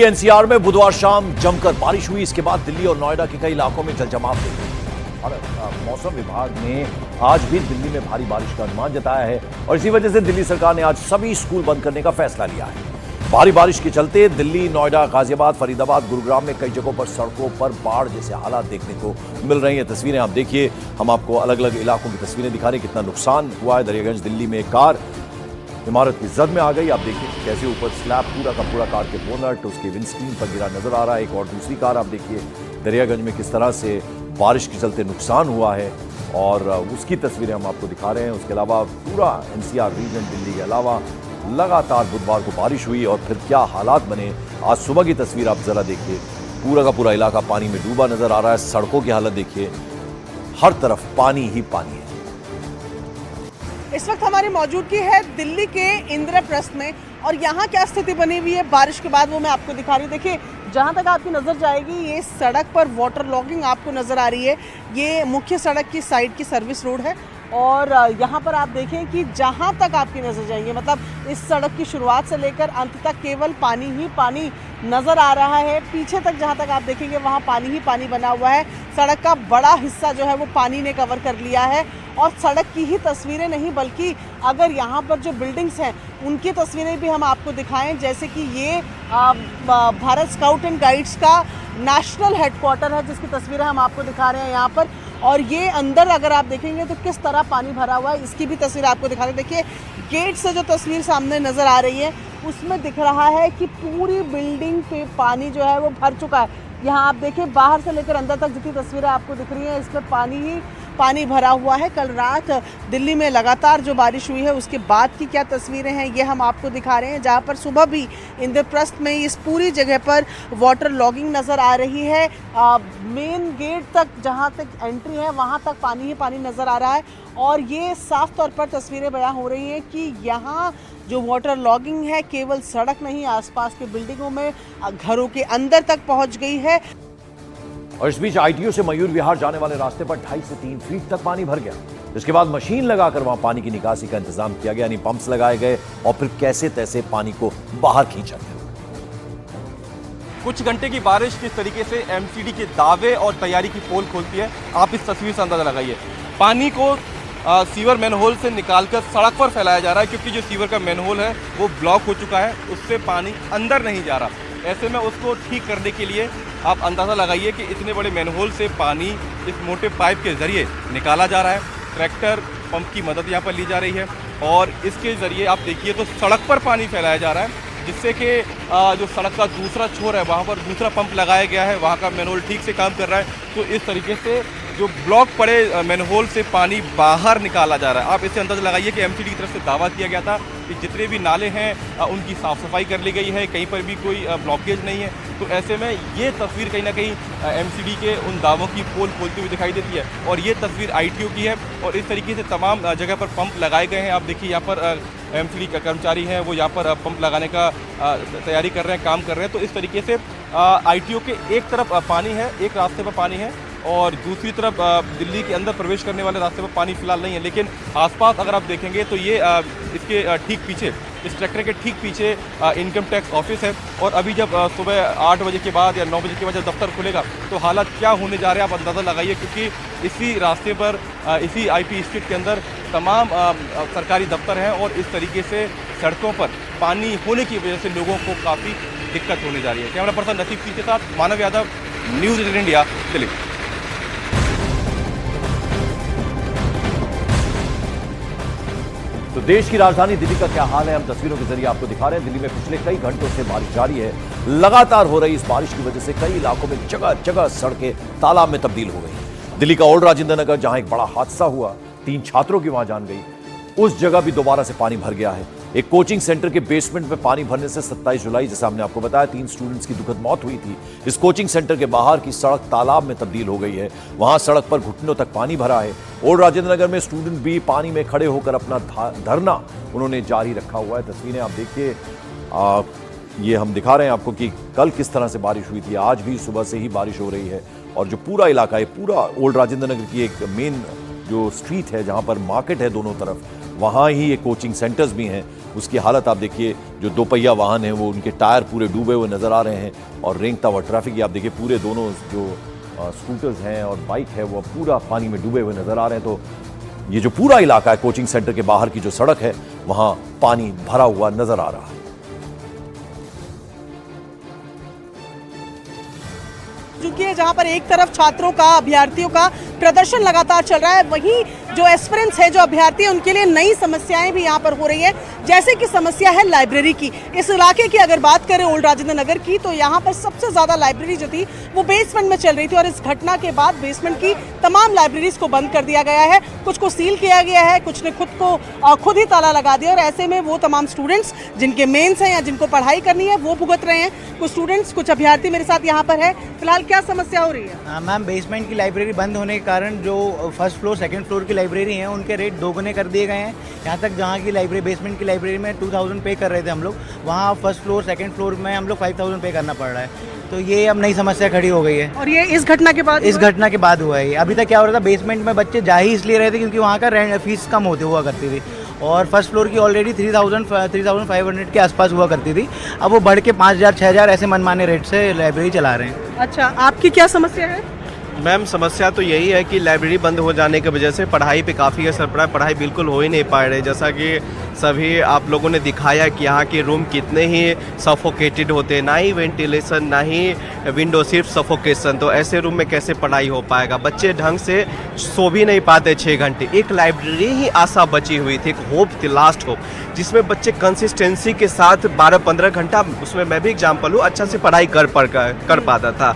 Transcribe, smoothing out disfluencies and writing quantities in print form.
NCR में बुधवार शाम जमकर बारिश हुई। इसके बाद दिल्ली और नोएडा के कई इलाकों में जलजमाव देखा और मौसम विभाग ने आज भी दिल्ली में भारी बारिश का अनुमान जताया है और इसी वजह से दिल्ली सरकार ने आज सभी स्कूल बंद करने का फैसला लिया है। भारी बारिश के चलते दिल्ली, नोएडा, गाजियाबाद, फरीदाबाद, गुरुग्राम में कई जगहों पर सड़कों पर बाढ़ जैसे हालात देखने को मिल रही हैं। तस्वीरें आप देखिए, हम आपको अलग अलग इलाकों की तस्वीरें दिखा रहे हैं। कितना नुकसान हुआ है। दरियागंज दिल्ली में एक कार इमारत की जद में आ गई। आप देखिए कैसे ऊपर स्लैब पूरा का पूरा कार के बोनट उसके विंडस्क्रीन पर गिरा नजर आ रहा है। एक और दूसरी कार आप देखिए दरियागंज में किस तरह से बारिश के चलते नुकसान हुआ है और उसकी तस्वीरें हम आपको दिखा रहे हैं। उसके अलावा पूरा एनसीआर रीजन, दिल्ली के अलावा लगातार बुधवार को बारिश हुई और फिर क्या हालात बने। आज सुबह की तस्वीर आप जरा देखिए, पूरा का पूरा इलाका पानी में डूबा नजर आ रहा है। सड़कों की हालत देखिए, हर तरफ पानी ही पानी है। इस वक्त हमारी मौजूदगी है दिल्ली के इंद्रप्रस्थ में और यहाँ क्या स्थिति बनी हुई है बारिश के बाद वो मैं आपको दिखा रही हूँ। देखिए, जहाँ तक आपकी नज़र जाएगी ये सड़क पर वाटर लॉगिंग आपको नज़र आ रही है। ये मुख्य सड़क की साइड की सर्विस रोड है और यहाँ पर आप देखें कि जहाँ तक आपकी नज़र जाएंगे, मतलब इस सड़क की शुरुआत से लेकर अंत तक केवल पानी ही पानी नज़र आ रहा है। पीछे तक जहाँ तक आप देखेंगे वहाँ पानी ही पानी बना हुआ है। सड़क का बड़ा हिस्सा जो है वो पानी ने कवर कर लिया है और सड़क की ही तस्वीरें नहीं बल्कि अगर यहाँ पर जो बिल्डिंग्स हैं उनकी तस्वीरें भी हम आपको दिखाएं, जैसे कि ये भारत स्काउट एंड गाइड्स का नेशनल हेडक्वार्टर है जिसकी तस्वीरें हम आपको दिखा रहे हैं यहाँ पर। और ये अंदर अगर आप देखेंगे तो किस तरह पानी भरा हुआ है, इसकी भी तस्वीर आपको दिखा रहे हैं। देखिए, गेट से जो तस्वीर सामने नज़र आ रही है उसमें दिख रहा है कि पूरी बिल्डिंग पे पानी जो है वो भर चुका है। यहाँ आप देखिए, बाहर से लेकर अंदर तक जितनी तस्वीरें आपको दिख रही हैं इसमें पानी ही पानी भरा हुआ है। कल रात दिल्ली में लगातार जो बारिश हुई है उसके बाद की क्या तस्वीरें हैं ये हम आपको दिखा रहे हैं, जहां पर सुबह भी इंद्रप्रस्थ में इस पूरी जगह पर वाटर लॉगिंग नज़र आ रही है। मेन गेट तक जहां तक एंट्री है वहां तक पानी ही पानी नज़र आ रहा है और ये साफ तौर पर तस्वीरें बयां हो रही हैं कि यहाँ जो वाटर लॉगिंग है केवल सड़क नहीं, आसपास के बिल्डिंगों में, घरों के अंदर तक पहुँच गई है। और इस बीच आईटीओ से मयूर विहार जाने वाले रास्ते पर 2.5 से 3 फीट तक पानी भर गया। इसके बाद मशीन लगाकर वहां पानी की निकासी का इंतजाम किया गया, यानी पंप्स लगाए गए और फिर कैसे तैसे पानी को बाहर खींचा गया। कुछ घंटे की बारिश किस तरीके से एमसीडी के दावे और तैयारी की पोल खोलती है, आप इस तस्वीर से अंदाजा लगाइए। पानी को सीवर मैनहोल से निकालकर सड़क पर फैलाया जा रहा है क्योंकि जो सीवर का मैनहोल है वो ब्लॉक हो चुका है, उससे पानी अंदर नहीं जा रहा। ऐसे में उसको ठीक करने के लिए आप अंदाज़ा लगाइए कि इतने बड़े मैनहोल से पानी इस मोटे पाइप के ज़रिए निकाला जा रहा है। ट्रैक्टर पंप की मदद यहाँ पर ली जा रही है और इसके ज़रिए आप देखिए तो सड़क पर पानी फैलाया जा रहा है, जिससे कि जो सड़क का दूसरा छोर है वहाँ पर दूसरा पंप लगाया गया है, वहाँ का मैनहोल ठीक से काम कर रहा है। तो इस तरीके से जो ब्लॉक पड़े मैनहोल से पानी बाहर निकाला जा रहा है। आप इससे अंदाज़ा लगाइए कि एमसीडी की तरफ से दावा किया गया था कि जितने भी नाले हैं उनकी साफ़ सफाई कर ली गई है, कहीं पर भी कोई ब्लॉकेज नहीं है। तो ऐसे में ये तस्वीर कहीं ना कहीं एमसीडी के उन दावों की पोल खोलती हुई दिखाई देती है और ये तस्वीर आईटीओ की है और इस तरीके से तमाम जगह पर पंप लगाए गए हैं। आप देखिए यहाँ पर एमसीडी का कर्मचारी हैं, वो यहाँ पर पंप लगाने का तैयारी कर रहे हैं, काम कर रहे हैं। तो इस तरीके से आईटीओ के एक तरफ पानी है, एक रास्ते पर पानी है और दूसरी तरफ दिल्ली के अंदर प्रवेश करने वाले रास्ते पर पानी फिलहाल नहीं है, लेकिन आसपास अगर आप देखेंगे तो ये इसके ठीक पीछे, इस ट्रैक्टर के ठीक पीछे इनकम टैक्स ऑफिस है और अभी जब सुबह 8 बजे के बाद या 9 बजे के बाद जब दफ्तर खुलेगा तो हालात क्या होने जा रहे हैं आप अंदाज़ा लगाइए, क्योंकि इसी रास्ते पर इसी आईपी स्ट्रीट के अंदर तमाम सरकारी दफ्तर हैं और इस तरीके से सड़कों पर पानी होने की वजह से लोगों को काफ़ी दिक्कत होने जा रही है। कैमरा पर्सन नसीब सिंह के साथ मानव यादव, न्यूज़ 18 इंडिया, दिल्ली। तो देश की राजधानी दिल्ली का क्या हाल है, हम तस्वीरों के जरिए आपको दिखा रहे हैं। दिल्ली में पिछले कई घंटों से बारिश जारी है। लगातार हो रही इस बारिश की वजह से कई इलाकों में जगह जगह सड़कें तालाब में तब्दील हो गई। दिल्ली का ओल्ड राजेंद्र नगर, जहां एक बड़ा हादसा हुआ, 3 छात्रों की वहां जान गई, उस जगह भी दोबारा से पानी भर गया है। एक कोचिंग सेंटर के बेसमेंट में पानी भरने से 27 जुलाई, जैसे हमने आपको बताया, 3 स्टूडेंट्स की दुखद मौत हुई थी। इस कोचिंग सेंटर के बाहर की सड़क तालाब में तब्दील हो गई है, वहां सड़क पर घुटनों तक पानी भरा है। ओल्ड राजेंद्र नगर में स्टूडेंट भी पानी में खड़े होकर अपना धरना उन्होंने जारी रखा हुआ है। तस्वीरें आप देखिए, ये हम दिखा रहे हैं आपको कि कल किस तरह से बारिश हुई थी, आज भी सुबह से ही बारिश हो रही है और जो पूरा इलाका है, पूरा ओल्ड राजेंद्र नगर की एक मेन जो स्ट्रीट है जहां पर मार्केट है दोनों तरफ, वहां ही ये कोचिंग सेंटर्स भी हैं, उसकी हालत आप देखिए। जो 2 पहिया वाहन है वो उनके टायर पूरे डूबे हुए नजर आ रहे हैं और रेंगता हुआ ट्रैफिक ही आप देखिए। पूरे दोनों जो स्कूटर्स हैं और बाइक है वो पूरा पानी में डूबे हुए नजर आ रहे हैं। तो ये जो पूरा इलाका है कोचिंग सेंटर के बाहर की जो सड़क है वहां पानी भरा हुआ नजर आ रहा है। चूंकि है जहां पर एक तरफ छात्रों का, अभ्यर्थियों का प्रदर्शन लगातार चल रहा है, वहीं जो एस्पिरेंट्स है, जो अभ्यर्थी हैं, उनके लिए नई समस्याएं भी यहां पर हो रही है। जैसे कि समस्या है लाइब्रेरी की। इस इलाके की अगर बात करें ओल्ड राजेंद्र नगर की, तो यहाँ पर सबसे ज्यादा लाइब्रेरी जो थी वो बेसमेंट में चल रही थी और इस घटना के बाद बेसमेंट की तमाम लाइब्रेरीज को बंद कर दिया गया है। कुछ को सील किया गया है, कुछ ने खुद ही ताला लगा दिया और ऐसे में वो तमाम स्टूडेंट्स जिनके मेंस हैं या जिनको पढ़ाई करनी है वो भुगत रहे हैं। कुछ स्टूडेंट्स, कुछ अभ्यर्थी मेरे साथ यहाँ पर है। फिलहाल क्या समस्या हो रही है? मैम, बेसमेंट की लाइब्रेरी बंद होने के कारण जो फर्स्ट फ्लोर, सेकंड फ्लोर की लाइब्रेरी हैं उनके रेट दोगुने कर दिए गए हैं। यहाँ तक जहाँ की लाइब्रेरी, बेसमेंट की लाइब्रेरी में 2000 पे कर रहे थे हम लोग, वहाँ फर्स्ट फ्लोर, सेकंड फ्लोर में हम लोग 5000 पे करना पड़ रहा है। तो ये अब नई समस्या खड़ी हो गई है और ये इस घटना के बाद हुआ है। अभी तक क्या हो रहा था, बेसमेंट में बच्चे जा ही इसलिए रहे थे क्योंकि वहाँ का रेंट फीस कम हुआ करती थी और फर्स्ट फ्लोर की ऑलरेडी 3500 के आसपास हुआ करती थी। अब वो बढ़ के 5000 6000 ऐसे मनमाने रेट से लाइब्रेरी चला रहे हैं। अच्छा, आपकी क्या समस्या है? मैम, समस्या तो यही है कि लाइब्रेरी बंद हो जाने की वजह से पढ़ाई पे काफ़ी असर पड़ा है। पढ़ाई बिल्कुल हो ही नहीं पा रहे। जैसा कि सभी आप लोगों ने दिखाया कि यहाँ के रूम कितने ही सफोकेटेड होते हैं, ना ही वेंटिलेशन, ना ही विंडो, सिर्फ सफोकेशन। तो ऐसे रूम में कैसे पढ़ाई हो पाएगा? बच्चे ढंग से सो भी नहीं पाते 6 घंटे। एक लाइब्रेरी ही आशा बची हुई थी, एक होप थी, लास्ट होप, जिसमें बच्चे कंसिस्टेंसी के साथ 12-15 घंटा, उसमें मैं भी एग्जाम्पल हूँ, अच्छा से पढ़ाई कर पाता था।